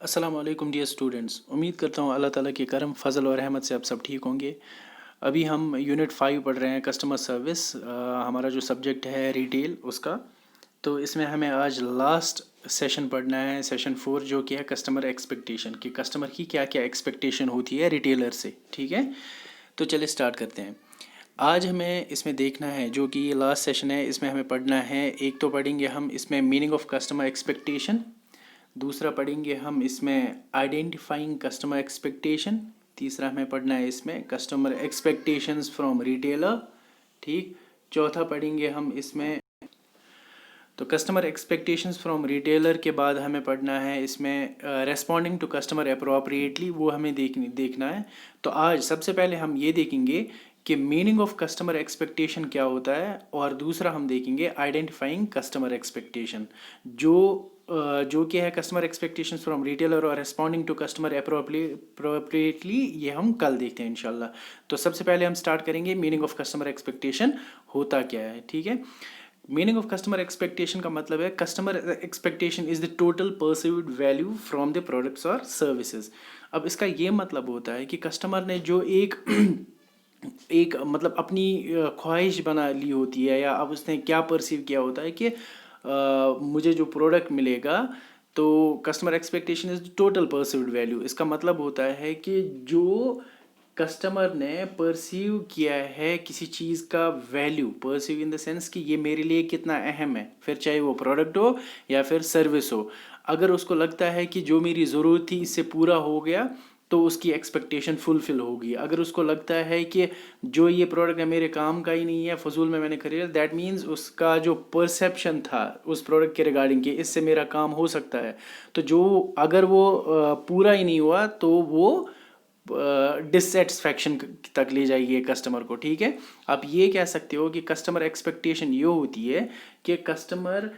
अस्सलाम वालेकुम dear students. उम्मीद करता हूँ अल्लाह ताला के करम फजल और रहमत से आप सब ठीक होंगे। अभी हम यूनिट 5 पढ़ रहे हैं कस्टमर सर्विस। हमारा जो सब्जेक्ट है रिटेल उसका। तो इसमें हमें आज लास्ट सेशन पढ़ना है, सेशन 4, जो कि है कस्टमर एक्सपेक्टेशन, कि कस्टमर की क्या क्या एक्सपेक्टेशन होती है रिटेलर से। ठीक है, तो चलिए स्टार्ट करते हैं। आज हमें इसमें देखना है, जो कि ये लास्ट सेशन है, इसमें हमें पढ़ना है। एक तो पढ़ेंगे हम इसमें मीनिंग ऑफ कस्टमर एक्सपेक्टेशन, दूसरा पढ़ेंगे हम इसमें आइडेंटिफाइंग कस्टमर एक्सपेक्टेशन, तीसरा हमें पढ़ना है इसमें कस्टमर एक्सपेक्टेशंस फ्रॉम रिटेलर। ठीक, चौथा पढ़ेंगे हम इसमें, तो कस्टमर एक्सपेक्टेशंस फ्रॉम रिटेलर के बाद हमें पढ़ना है इसमें रेस्पॉन्डिंग टू कस्टमर अप्रोप्रिएटली, वो हमें देखना है। तो आज सबसे पहले हम ये देखेंगे कि मीनिंग ऑफ कस्टमर एक्सपेक्टेशन क्या होता है, और दूसरा हम देखेंगे आइडेंटिफाइंग कस्टमर एक्सपेक्टेशन, जो कि है कस्टमर एक्सपेक्टेशन फ्रॉम रिटेलर और रेस्पॉन्डिंग टू कस्टमर अप्रोप्रिएटली। ये हम कल देखते हैं इंशाल्लाह। तो सबसे पहले हम स्टार्ट करेंगे मीनिंग ऑफ कस्टमर एक्सपेक्टेशन होता क्या है। ठीक है, मीनिंग ऑफ कस्टमर एक्सपेक्टेशन का मतलब है customer expectation is the total perceived value from the products और सर्विसेज। अब इसका ये मतलब होता है कि कस्टमर ने जो एक एक मतलब अपनी ख्वाहिश बना ली होती है, या अब उसने क्या परसीव किया होता है कि मुझे जो प्रोडक्ट मिलेगा, तो customer expectation is total perceived value. इसका मतलब होता है कि जो कस्टमर ने परसीव किया है किसी चीज़ का value, perceive in the sense कि ये मेरे लिए कितना अहम है, फिर चाहे वो प्रोडक्ट हो या फिर सर्विस हो। अगर उसको लगता है कि जो मेरी ज़रूरत थी इससे पूरा हो गया, तो उसकी एक्सपेक्टेशन फुलफिल होगी। अगर उसको लगता है कि जो ये प्रोडक्ट है मेरे काम का ही नहीं है, फजूल में मैंने खरीदा, दैट मीन्स उसका जो परसेप्शन था उस प्रोडक्ट के रिगार्डिंग कि इससे मेरा काम हो सकता है, तो जो अगर वो पूरा ही नहीं हुआ तो वो डिससेटिस्फैक्शन तक ले जाइए कस्टमर को। ठीक है, आप ये कह सकते हो कि कस्टमर एक्सपेक्टेशन ये होती है कि कस्टमर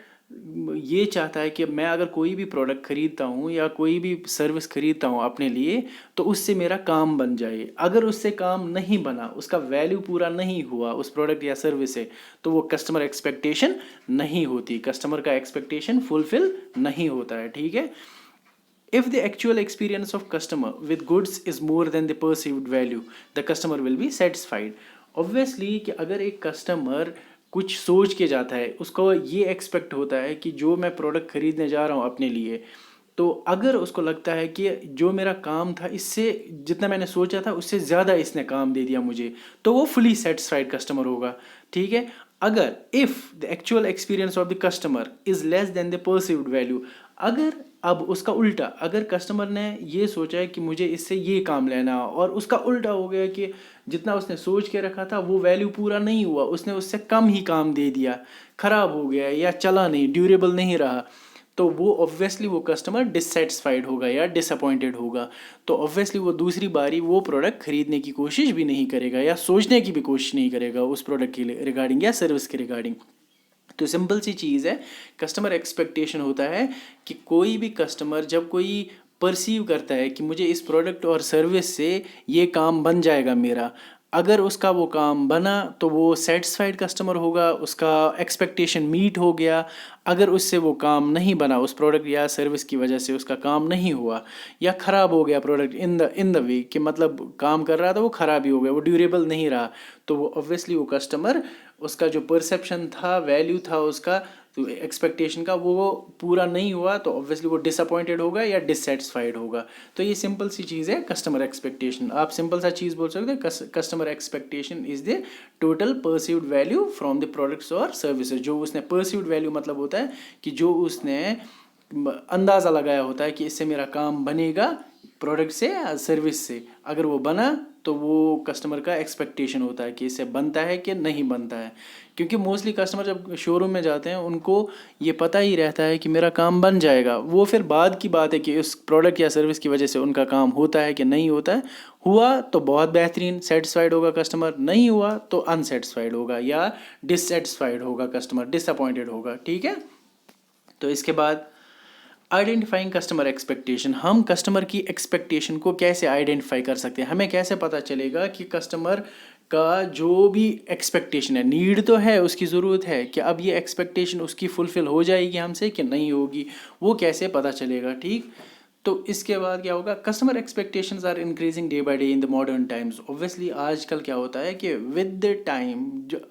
ये चाहता है कि मैं अगर कोई भी प्रोडक्ट खरीदता हूँ या कोई भी सर्विस खरीदता हूँ अपने लिए, तो उससे मेरा काम बन जाए। अगर उससे काम नहीं बना, उसका वैल्यू पूरा नहीं हुआ उस प्रोडक्ट या सर्विस से, तो वो कस्टमर एक्सपेक्टेशन नहीं होती, कस्टमर का एक्सपेक्टेशन फुलफिल नहीं होता है। ठीक है, if the actual experience of customer with goods is more than the perceived value, the customer will be satisfied. Obviously कि अगर एक कस्टमर कुछ सोच के जाता है, उसको ये एक्सपेक्ट होता है कि जो मैं प्रोडक्ट खरीदने जा रहा हूँ अपने लिए, तो अगर उसको लगता है कि जो मेरा काम था इससे जितना मैंने सोचा था उससे ज़्यादा इसने काम दे दिया मुझे, तो वो फुली सेटिस्फाइड कस्टमर होगा। ठीक है, अगर if the actual experience of the customer is less than the perceived value, अगर अब उसका उल्टा, अगर कस्टमर ने ये सोचा है कि मुझे इससे ये काम लेना, और उसका उल्टा हो गया कि जितना उसने सोच के रखा था वो वैल्यू पूरा नहीं हुआ, उसने उससे कम ही काम दे दिया, ख़राब हो गया या चला नहीं, ड्यूरेबल नहीं रहा, तो वो ऑब्वियसली वो कस्टमर डिससेटिस्फाइड होगा या डिसअपॉइंटेड होगा। तो ऑब्वियसली वो दूसरी बारी वो प्रोडक्ट खरीदने की कोशिश भी नहीं करेगा, या सोचने की भी कोशिश नहीं करेगा उस प्रोडक्ट के रिगार्डिंग या सर्विस के रिगार्डिंग। तो सिंपल सी चीज़ है, कस्टमर एक्सपेक्टेशन होता है कि कोई भी कस्टमर जब कोई परसीव करता है कि मुझे इस प्रोडक्ट और सर्विस से ये काम बन जाएगा मेरा, अगर उसका वो काम बना तो वो सेटिस्फाइड कस्टमर होगा, उसका एक्सपेक्टेशन मीट हो गया। अगर उससे वो काम नहीं बना, उस प्रोडक्ट या सर्विस की वजह से उसका काम नहीं हुआ, या ख़राब हो गया प्रोडक्ट इन द वे कि मतलब काम कर रहा था वो ख़राब ही हो गया, वो ड्यूरेबल नहीं रहा, तो वो ऑब्वियसली वो कस्टमर, उसका जो परसेप्शन था, वैल्यू था उसका, तो एक्सपेक्टेशन का, वो पूरा नहीं हुआ, तो ऑब्वियसली वो डिसअपॉइंटेड होगा या डिससेटिस्फाइड होगा। तो ये सिंपल सी चीज़ है कस्टमर एक्सपेक्टेशन। आप सिंपल सा चीज़ बोल सकते हैं, customer expectation is the total perceived value from the products और सर्विसेज। जो उसने परसीव्ड वैल्यू मतलब होता है कि जो उसने अंदाज़ा लगाया होता है कि इससे मेरा काम बनेगा, प्रोडक्ट से या सर्विस से, अगर वो बना तो वो कस्टमर का एक्सपेक्टेशन होता है कि इससे बनता है कि नहीं बनता है। क्योंकि मोस्टली कस्टमर जब शोरूम में जाते हैं उनको ये पता ही रहता है कि मेरा काम बन जाएगा, वो फिर बाद की बात है कि उस प्रोडक्ट या सर्विस की वजह से उनका काम होता है कि नहीं होता है। हुआ तो बहुत बेहतरीन, सेटिस्फाइड होगा कस्टमर, नहीं हुआ तो अनसेटिस्फाइड होगा या डिससेटिस्फाइड होगा कस्टमर, डिसअपॉइंटेड होगा। ठीक है, तो इसके बाद आइडेंटिफाइंग कस्टमर एक्सपेक्टेशन, हम कस्टमर की एक्सपेक्टेशन को कैसे आइडेंटिफाई कर सकते हैं, हमें कैसे पता चलेगा कि कस्टमर का जो भी एक्सपेक्टेशन है, नीड तो है, उसकी ज़रूरत है, कि अब ये एक्सपेक्टेशन उसकी फुलफ़िल हो जाएगी हमसे कि नहीं होगी, वो कैसे पता चलेगा। ठीक, तो इसके बाद क्या होगा, customer expectations are increasing day by day in the modern times. Obviously आजकल क्या होता है कि विद द टाइम जो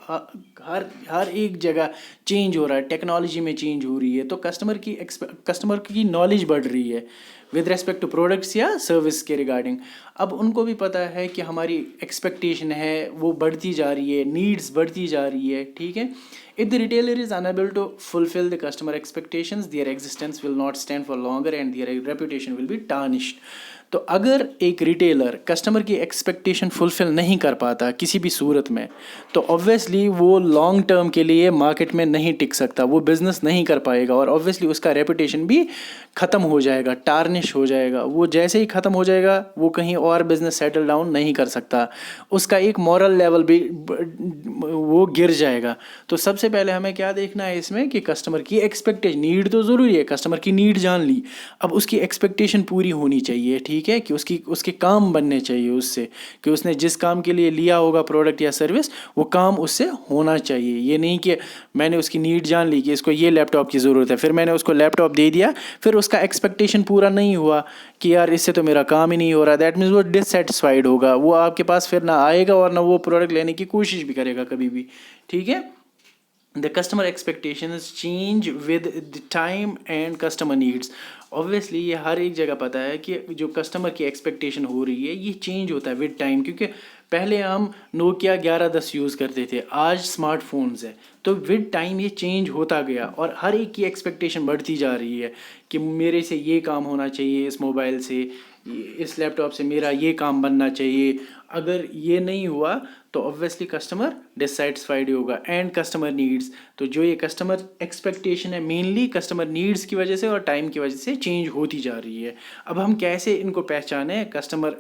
हर हर एक जगह चेंज हो रहा है, टेक्नोलॉजी में चेंज हो रही है, तो कस्टमर की नॉलेज बढ़ रही है विद रेस्पेक्ट टू प्रोडक्ट्स या सर्विस के रिगार्डिंग। अब उनको भी पता है कि हमारी एक्सपेक्टेशन है वो बढ़ती जा रही है, नीड्स बढ़ती जा रही है, ठीक है। If the retailer is unable to fulfill the customer expectations, their existence will not stand for longer and their reputation will be tarnished. तो अगर एक रिटेलर कस्टमर की एक्सपेक्टेशन फुलफिल नहीं कर पाता किसी भी सूरत में, तो ऑब्वियसली वो लॉन्ग टर्म के लिए मार्केट में नहीं टिक सकता, वो बिज़नेस नहीं कर पाएगा और ऑब्वियसली उसका रेपुटेशन भी ख़त्म हो जाएगा, टार्निश हो जाएगा। वो जैसे ही ख़त्म हो जाएगा वो कहीं और बिज़नेस सेटल डाउन नहीं कर सकता, उसका एक मॉरल लेवल भी वो गिर जाएगा। तो सबसे पहले हमें क्या देखना है इसमें कि कस्टमर की एक्सपेक्टेशन, नीड तो ज़रूरी है, कस्टमर की नीड जान ली, अब उसकी एक्सपेक्टेशन पूरी होनी चाहिए, ठीक है, कि उसके काम बनने चाहिए उससे, कि उसने जिस काम के लिए लिया होगा प्रोडक्ट या सर्विस वो काम उससे होना चाहिए। ये नहीं कि मैंने उसकी नीड जान ली कि इसको ये लैपटॉप की ज़रूरत है, फिर मैंने उसको लैपटॉप दे दिया, फिर उसका एक्सपेक्टेशन पूरा नहीं हुआ कि यार इससे तो मेरा काम ही नहीं हो रहा, दैट मीन्स वो डिससेटिस्फाइड होगा, वो आपके पास फिर ना आएगा और ना वो प्रोडक्ट लेने की कोशिश भी करेगा कभी भी, ठीक है। The customer expectations change with the time and customer needs. Obviously ये हर एक जगह पता है कि जो कस्टमर की एक्सपेक्टेशन हो रही है ये चेंज होता है विद टाइम, क्योंकि पहले हम नोकिया 1110 यूज़ करते थे, आज स्मार्टफोन्स है, तो विद टाइम ये चेंज होता गया और हर एक की एक्सपेक्टेशन बढ़ती जा रही है कि मेरे से ये काम होना चाहिए, इस मोबाइल से, इस लैपटॉप से मेरा ये काम बनना चाहिए। अगर ये नहीं हुआ तो ऑब्वियसली कस्टमर डिससेटिस्फाइड होगा। एंड कस्टमर नीड्स, तो जो ये कस्टमर एक्सपेक्टेशन है मेनली कस्टमर नीड्स की वजह से और टाइम की वजह से चेंज होती जा रही है। अब हम कैसे इनको पहचानें, कस्टमर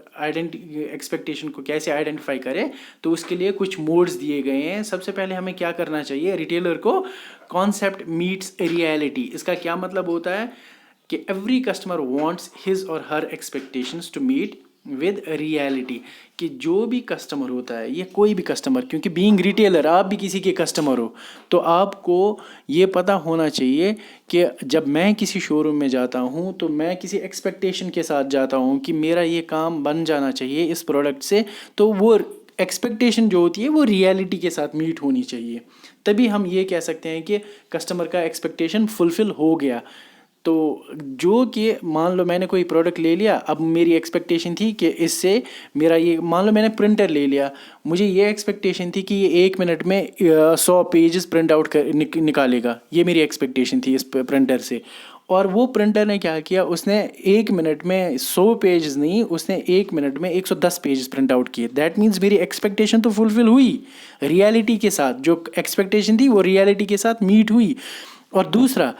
एक्सपेक्टेशन को कैसे आइडेंटिफाई करें, तो उसके लिए कुछ मोड्स दिए गए हैं। सबसे पहले हमें क्या करना चाहिए, रिटेलर को कॉन्सेप्ट मीट्स रियलिटी। इसका क्या मतलब होता है कि एवरी कस्टमर वांट्स हिज और her expectations to meet with reality, कि जो भी कस्टमर होता है, ये कोई भी कस्टमर, क्योंकि बीइंग रिटेलर आप भी किसी के कस्टमर हो, तो आपको ये पता होना चाहिए कि जब मैं किसी शोरूम में जाता हूँ तो मैं किसी एक्सपेक्टेशन के साथ जाता हूँ कि मेरा ये काम बन जाना चाहिए इस प्रोडक्ट से, तो वो एक्सपेक्टेशन जो होती है वो रियलिटी के साथ मीट होनी चाहिए, तभी हम ये कह सकते हैं कि कस्टमर का एक्सपेक्टेशन फुलफ़िल हो गया। तो जो कि मान लो मैंने कोई प्रोडक्ट ले लिया, अब मेरी एक्सपेक्टेशन थी कि इससे मेरा ये, मान लो मैंने प्रिंटर ले लिया, मुझे ये एक्सपेक्टेशन थी कि ये 1 मिनट में 100 पेजेस प्रिंट आउट निकालेगा, ये मेरी एक्सपेक्टेशन थी इस प्रिंटर से। और वो प्रिंटर ने क्या किया, उसने 1 मिनट में 100 पेजेस नहीं, उसने 1 मिनट में 110 पेजेस प्रिंट आउट किए। दैट मीन्स मेरी एक्सपेक्टेशन तो फुलफिल हुई रियलिटी के साथ, जो एक्सपेक्टेशन थी वो रियलिटी के साथ मीट हुई। और दूसरा,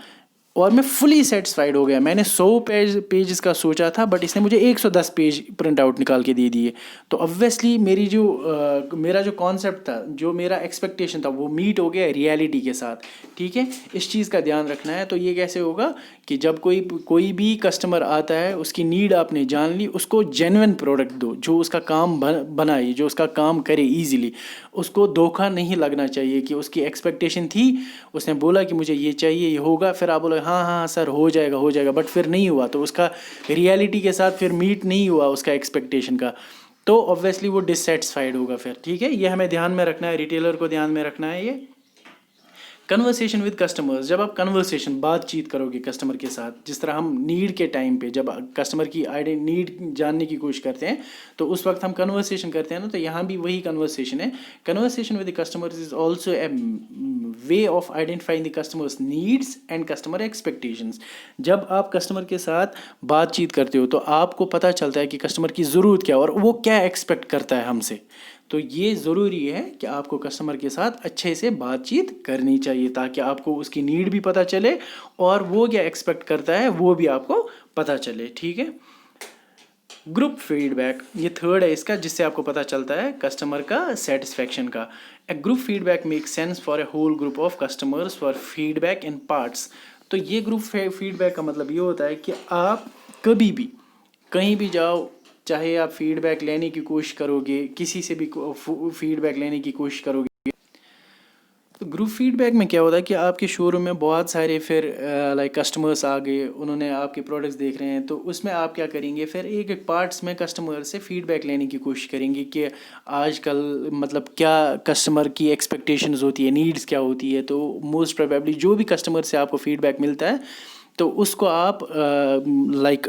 और मैं फुली सेटिस्फाइड हो गया, मैंने 100 पेजेस का सोचा था बट इसने मुझे 110 पेज प्रिंट आउट निकाल के दे दिए। तो ऑब्वियसली मेरा जो कॉन्सेप्ट था, जो मेरा एक्सपेक्टेशन था, वो मीट हो गया रियलिटी के साथ, ठीक है। इस चीज़ का ध्यान रखना है। तो ये कैसे होगा कि जब कोई भी कस्टमर आता है, उसकी नीड आपने जान ली, उसको जेन्युइन प्रोडक्ट दो जो उसका काम बनाए, जो उसका काम करे ईजिली। उसको धोखा नहीं लगना चाहिए कि उसकी एक्सपेक्टेशन थी, उसने बोला कि मुझे ये चाहिए, ये होगा, फिर आप बोलो हाँ हाँ सर हो जाएगा हो जाएगा, बट फिर नहीं हुआ, तो उसका रियलिटी के साथ फिर मीट नहीं हुआ उसका एक्सपेक्टेशन का, तो ऑब्वियसली वो डिससेटिस्फाइड होगा फिर, ठीक है। ये हमें ध्यान में रखना है, रिटेलर को ध्यान में रखना है। ये कन्वर्सेशन विद कस्टमर्स, जब आप कन्वर्सेशन बातचीत करोगे कस्टमर के साथ, जिस तरह हम नीड के टाइम पे जब कस्टमर की नीड जानने की कोशिश करते हैं तो उस वक्त हम कन्वर्सेशन करते हैं ना, तो यहाँ भी वही कन्वर्सेशन है। Conversation with the customers is also a way of identifying the customers needs and customer expectations. जब आप कस्टमर के साथ बातचीत करते हो तो आपको पता चलता है कि कस्टमर की ज़रूरत क्या है और वो क्या एक्सपेक्ट करता है हमसे। तो ये ज़रूरी है कि आपको कस्टमर के साथ अच्छे से बातचीत करनी चाहिए, ताकि आपको उसकी नीड भी पता चले और वो क्या एक्सपेक्ट करता है वो भी आपको पता चले, ठीक है। ग्रुप फीडबैक, ये थर्ड है इसका, जिससे आपको पता चलता है कस्टमर का सेटिस्फेक्शन का। A group feedback make sense for a whole group of customers for feedback in parts. तो ये ग्रुप फीडबैक का मतलब ये होता है कि आप कभी भी कहीं भी जाओ, चाहे आप फीडबैक लेने की कोशिश करोगे, किसी से भी फीडबैक लेने की कोशिश करोगे, तो ग्रुप फीडबैक में क्या होता है कि आपके शोरूम में बहुत सारे फिर लाइक कस्टमर्स आ गए, उन्होंने आपके प्रोडक्ट्स देख रहे हैं, तो उसमें आप क्या करेंगे, फिर एक एक पार्ट्स में कस्टमर से फीडबैक लेने की कोशिश करेंगे कि आजकल मतलब क्या कस्टमर की एक्सपेक्टेशंस होती है, नीड्स क्या होती है। तो मोस्ट प्रोबेबली जो भी कस्टमर से आपको फीडबैक मिलता है तो उसको आप लाइक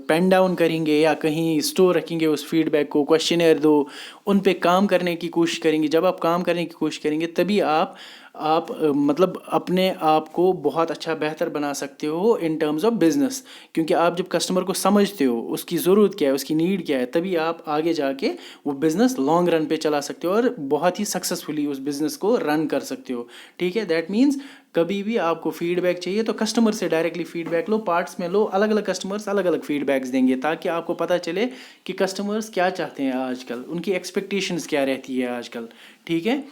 पेन डाउन करेंगे या कहीं स्टोर रखेंगे उस फीडबैक को, क्वेश्चनर दो, उन पे काम करने की कोशिश करेंगे। जब आप काम करने की कोशिश करेंगे तभी आप मतलब अपने आप को बहुत अच्छा बेहतर बना सकते हो इन टर्म्स ऑफ बिजनेस। क्योंकि आप जब कस्टमर को समझते हो उसकी ज़रूरत क्या है, उसकी नीड क्या है, तभी आप आगे जाके वो बिज़नेस लॉन्ग रन पे चला सकते हो और बहुत ही सक्सेसफुली उस बिज़नेस को रन कर सकते हो। ठीक है, दैट मीन्स कभी भी आपको फीडबैक चाहिए तो कस्टमर से डायरेक्टली फीडबैक लो, पार्ट्स में लो, अलग अलग कस्टमर्स अलग अलग फीडबैक्स देंगे ताकि आपको पता चले कि कस्टमर्स क्या चाहते हैं आजकल, उनकी एक्सपेक्टेशंस क्या रहती है आजकल। ठीक है,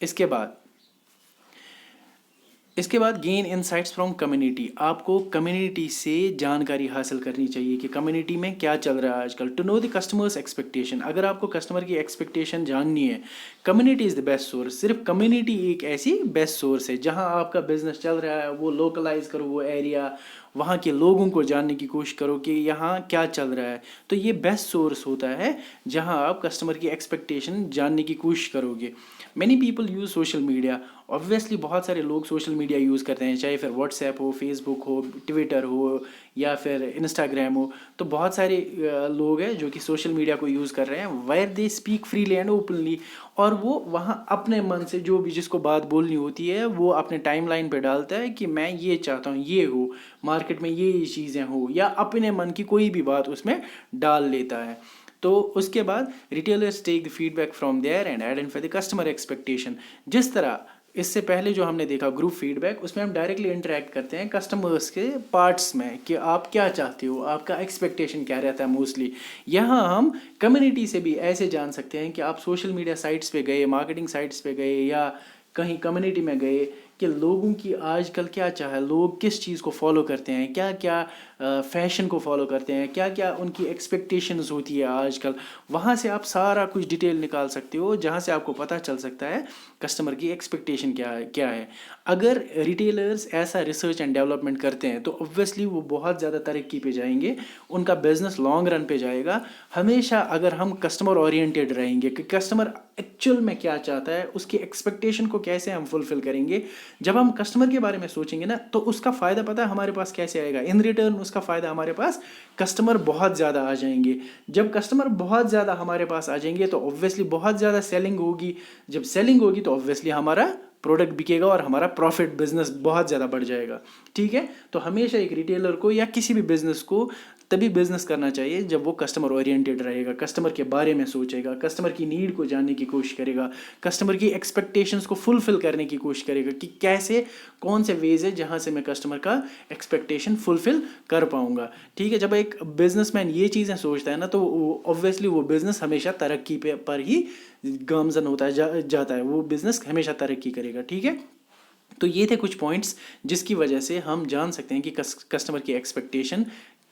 इसके बाद इसके बाद गेन इनसाइट्स फ्रॉम कम्युनिटी। आपको कम्युनिटी से जानकारी हासिल करनी चाहिए कि कम्युनिटी में क्या चल रहा है आजकल। To know the customers expectation, अगर आपको कस्टमर की एक्सपेक्टेशन जाननी है, community is the best source. सिर्फ कम्युनिटी एक ऐसी बेस्ट सोर्स है जहां आपका बिजनेस चल रहा है, वो लोकलाइज करो वो एरिया, वहाँ के लोगों को जानने की कोशिश करो कि यहाँ क्या चल रहा है। तो ये बेस्ट सोर्स होता है जहाँ आप कस्टमर की एक्सपेक्टेशन जानने की कोशिश करोगे। Many people use social media. Obviously बहुत सारे लोग सोशल मीडिया यूज़ करते हैं, चाहे फिर व्हाट्सएप हो, फेसबुक हो, ट्विटर हो या फिर इंस्टाग्राम हो। तो बहुत सारे लोग हैं जो कि सोशल मीडिया को यूज़ कर रहे हैं, where they speak freely and openly. और वो वहाँ अपने मन से जो भी जिसको बात बोलनी होती है वो अपने टाइमलाइन पे डालता है कि मैं ये चाहता हूँ, ये हो मार्केट में, ये चीज़ें हो, या अपने मन की कोई भी बात उसमें डाल लेता है। तो उसके बाद retailers take the feedback from there and identify the customer expectation. जिस तरह इससे पहले जो हमने देखा ग्रुप फीडबैक, उसमें हम डायरेक्टली इंटरेक्ट करते हैं कस्टमर्स के पार्ट्स में कि आप क्या चाहते हो, आपका एक्सपेक्टेशन क्या रहता है मोस्टली। यहाँ हम कम्युनिटी से भी ऐसे जान सकते हैं कि आप सोशल मीडिया साइट्स पे गए, मार्केटिंग साइट्स पे गए या कहीं कम्युनिटी में गए कि लोगों की आजकल क्या चाह है, लोग किस चीज़ को फॉलो करते हैं, क्या क्या फैशन को फॉलो करते हैं, क्या क्या उनकी एक्सपेक्टेशंस होती है आजकल। वहाँ से आप सारा कुछ डिटेल निकाल सकते हो जहाँ से आपको पता चल सकता है कस्टमर की एक्सपेक्टेशन क्या है। अगर रिटेलर्स ऐसा रिसर्च एंड डेवलपमेंट करते हैं तो ऑब्वियसली वो बहुत ज़्यादा तरक्की पे जाएंगे, उनका बिजनेस लॉन्ग रन पे जाएगा। हमेशा अगर हम कस्टमर ओरिएंटेड रहेंगे कि कस्टमर एक्चुअल में क्या चाहता है, उसकी एक्सपेक्टेशन को कैसे हम फुलफिल करेंगे, जब हम कस्टमर के बारे में सोचेंगे ना तो उसका फ़ायदा पता है हमारे पास कैसे आएगा। इन रिटर्न उसका फ़ायदा हमारे पास कस्टमर बहुत ज़्यादा आ जाएंगे। जब कस्टमर बहुत ज़्यादा हमारे पास आ जाएंगे तो ऑब्वियसली बहुत ज़्यादा सेलिंग होगी। जब सेलिंग होगी तो ऑब्वियसली हमारा प्रोडक्ट बिकेगा और हमारा प्रॉफिट बिजनेस बहुत ज़्यादा बढ़ जाएगा। ठीक है, तो हमेशा एक रिटेलर को या किसी भी बिजनेस को तभी बिजनेस करना चाहिए जब वो कस्टमर ओरिएंटेड रहेगा, कस्टमर के बारे में सोचेगा, कस्टमर की नीड को जानने की कोशिश करेगा, कस्टमर की एक्सपेक्टेशंस को फुलफिल करने की कोशिश करेगा कि कैसे कौन से वेज है जहाँ से मैं कस्टमर का एक्सपेक्टेशन फुलफिल कर पाऊंगा। ठीक है, जब एक बिजनेसमैन ये चीज़ें सोचता है ना तो ऑब्वियसली वो बिजनेस हमेशा तरक्की पर ही गामजन होता है जाता है, वो बिजनेस हमेशा तरक्की करेगा। ठीक है, तो ये थे कुछ पॉइंट्स जिसकी वजह से हम जान सकते हैं कि कस्टमर की एक्सपेक्टेशन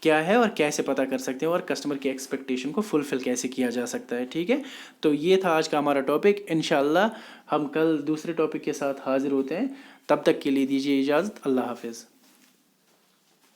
क्या है और कैसे पता कर सकते हैं और कस्टमर की एक्सपेक्टेशन को फुलफिल कैसे किया जा सकता है। ठीक है, तो ये था आज का हमारा टॉपिक। इंशाल्लाह हम कल दूसरे टॉपिक के साथ हाजिर होते हैं, तब तक के लिए दीजिए इजाज़त। अल्लाह हाफिज़।